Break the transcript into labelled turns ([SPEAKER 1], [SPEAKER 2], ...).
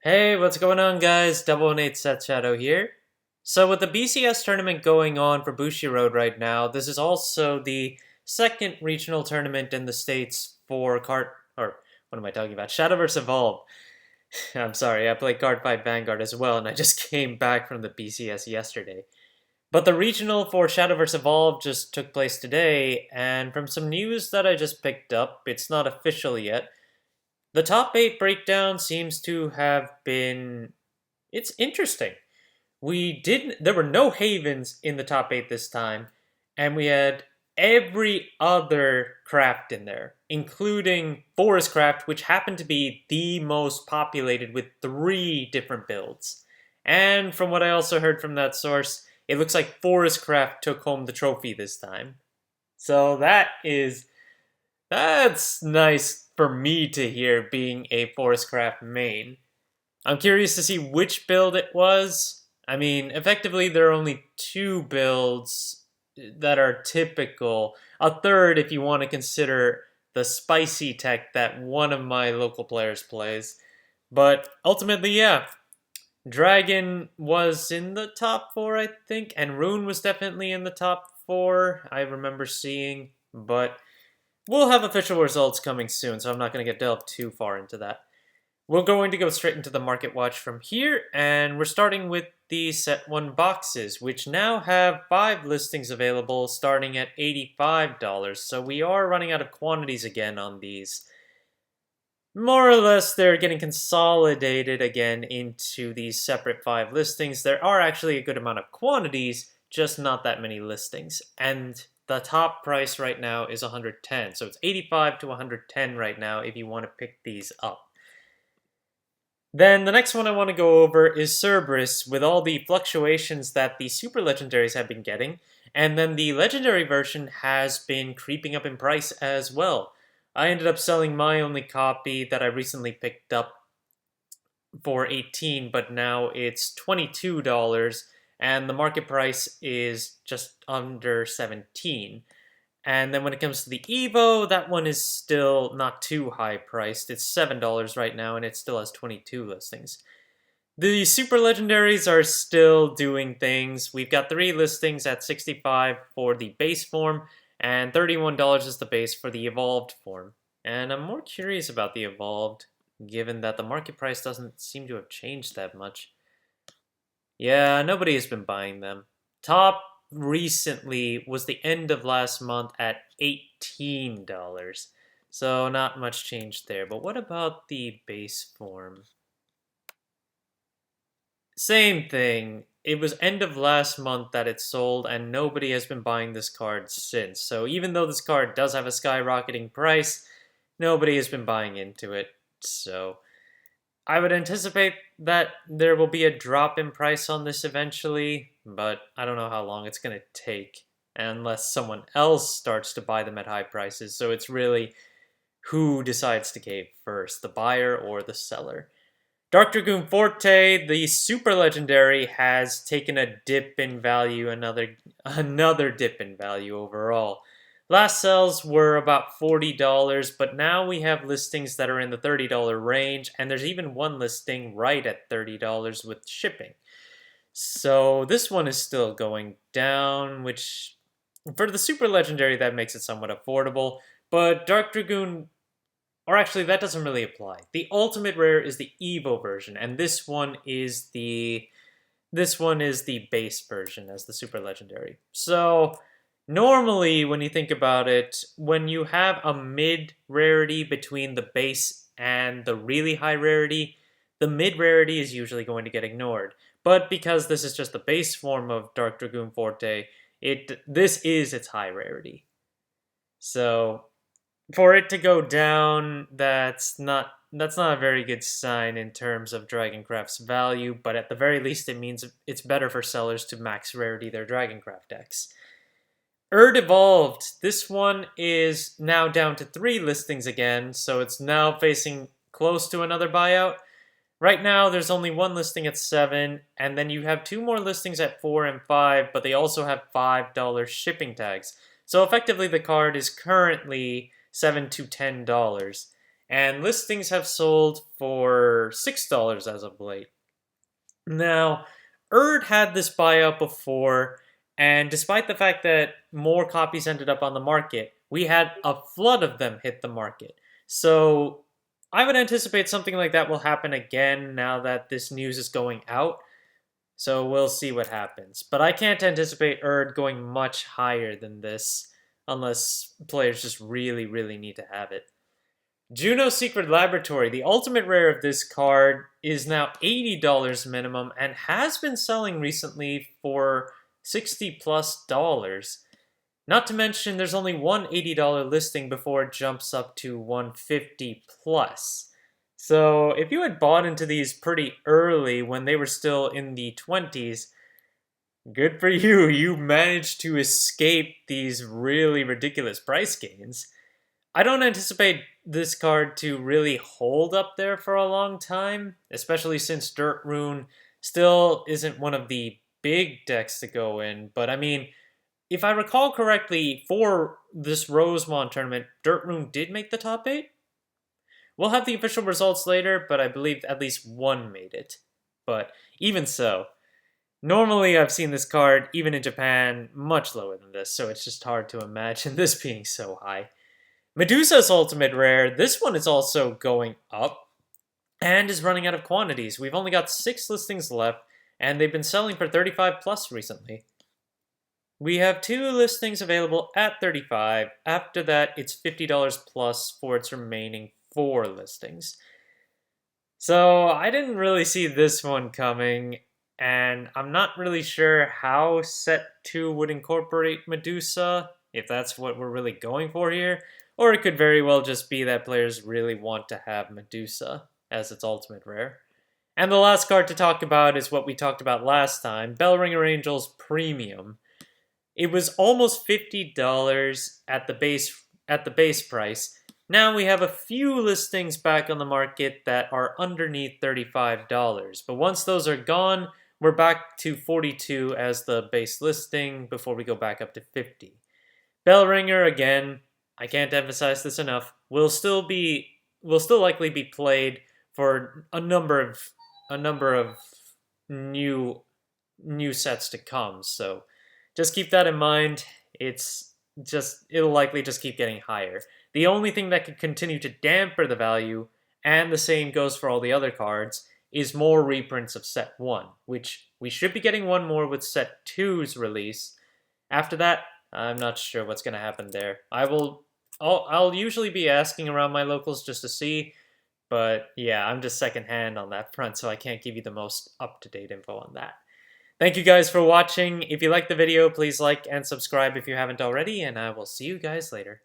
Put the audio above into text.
[SPEAKER 1] Hey, what's going on, guys? 018 Seth Shadow here. So, with the BCS tournament going on for Bushiroad right now, this is also the second regional tournament in the States for what am I talking about? Shadowverse Evolve. I'm sorry, I played Card Fight Vanguard as well, and I just came back from the BCS yesterday. But the regional for Shadowverse Evolve just took place today, and from some news that I just picked up, it's not official yet. The top 8 breakdown seems to have been it's interesting. There were no havens in the top 8 this time, and we had every other craft in there, including Forest Craft, which happened to be the most populated with 3 different builds. And from what I also heard from that source, it looks like Forest Craft took home the trophy this time. So that's nice for me to hear, being a Forest Craft main. I'm curious to see which build it was. I mean, effectively, there are only 2 builds that are typical. A third, if you want to consider the spicy tech that one of my local players plays. But ultimately, yeah, Dragon was in the top 4, I think, and Rune was definitely in the top 4, I remember seeing. But we'll have official results coming soon, so I'm not going to get delved too far into that. We're going to go straight into the market watch from here, and we're starting with the set 1 boxes, which now have 5 listings available starting at $85, so we are running out of quantities again on these. More or less, they're getting consolidated again into these separate 5 listings. There are actually a good amount of quantities, just not that many listings, and the top price right now is 110, so it's 85 to 110 right now if you want to pick these up. Then the next one I want to go over is Cerberus, with all the fluctuations that the super legendaries have been getting, and then the legendary version has been creeping up in price as well. I ended up selling my only copy that I recently picked up for 18, but now it's $22, and the market price is just under 17. And then when it comes to the Evo, that one is still not too high priced. It's $7 right now, and it still has 22 listings. The Super Legendaries are still doing things. We've got 3 listings at $65 for the base form, and $31 is the base for the Evolved form. And I'm more curious about the Evolved, given that the market price doesn't seem to have changed that much. Yeah, nobody has been buying them. Top recently was the end of last month at $18. So not much change there. But what about the base form? Same thing. It was end of last month that it sold, and nobody has been buying this card since. So even though this card does have a skyrocketing price, nobody has been buying into it. So I would anticipate that there will be a drop in price on this eventually, but I don't know how long it's going to take unless someone else starts to buy them at high prices. So it's really who decides to cave first, the buyer or the seller. Dark Dragoon Forte, the super legendary, has taken a dip in value, another dip in value overall. Last sales were about $40, but now we have listings that are in the $30 range, and there's even one listing right at $30 with shipping. So this one is still going down, which for the super legendary that makes it somewhat affordable, but Dark Dragoon, or actually that doesn't really apply. The ultimate rare is the Evo version, and this one is the base version as the super legendary. So normally, when you think about it, when you have a mid rarity between the base and the really high rarity, the mid rarity is usually going to get ignored. But because this is just the base form of Dark Dragoon Forte, this is its high rarity. So for it to go down, that's not a very good sign in terms of Dragoncraft's value, but at the very least it means it's better for sellers to max rarity their Dragoncraft decks. Erd Evolved, this one is now down to 3 listings again, so it's now facing close to another buyout. Right now, there's only 1 listing at 7, and then you have 2 more listings at 4 and 5, but they also have $5 shipping tags. So effectively, the card is currently $7 to $10. and listings have sold for $6 as of late. Now, Erd had this buyout before, and despite the fact that more copies ended up on the market, we had a flood of them hit the market. So I would anticipate something like that will happen again now that this news is going out. So we'll see what happens. But I can't anticipate Erd going much higher than this unless players just really, really need to have it. Juno Secret Laboratory, the ultimate rare of this card, is now $80 minimum and has been selling recently for $60 plus. Not to mention, there's only one $80 listing before it jumps up to $150 plus. So if you had bought into these pretty early when they were still in the 20s, good for you. You managed to escape these really ridiculous price gains. I don't anticipate this card to really hold up there for a long time, especially since Dirt Rune still isn't one of the big decks to go in. But I mean, if I recall correctly, for this Rosemont tournament, Dirt Rune did make the top 8. We'll have the official results later, but I believe at least one made it. But even so, normally I've seen this card, even in Japan, much lower than this, so it's just hard to imagine this being so high. Medusa's ultimate rare, this one is also going up and is running out of quantities. We've only got 6 listings left, and they've been selling for 35 plus recently. We have 2 listings available at 35. After that, it's $50 plus for its remaining 4 listings. So I didn't really see this one coming, and I'm not really sure how set 2 would incorporate Medusa, if that's what we're really going for here. Or it could very well just be that players really want to have Medusa as its ultimate rare. And the last card to talk about is what we talked about last time, Bellringer Angels Premium. It was almost $50 at the base price. Now we have a few listings back on the market that are underneath $35. But once those are gone, we're back to $42 as the base listing before we go back up to $50. Bellringer, again, I can't emphasize this enough, will still likely be played for a number of new sets to come. So just keep that in mind. It'll likely just keep getting higher. The only thing that could continue to damper the value, and the same goes for all the other cards, is more reprints of Set 1, which we should be getting one more with Set 2's release. After that, I'm not sure what's going to happen there. I'll usually be asking around my locals just to see, but yeah, I'm just secondhand on that front, so I can't give you the most up-to-date info on that. Thank you guys for watching. If you liked the video, please like and subscribe if you haven't already, and I will see you guys later.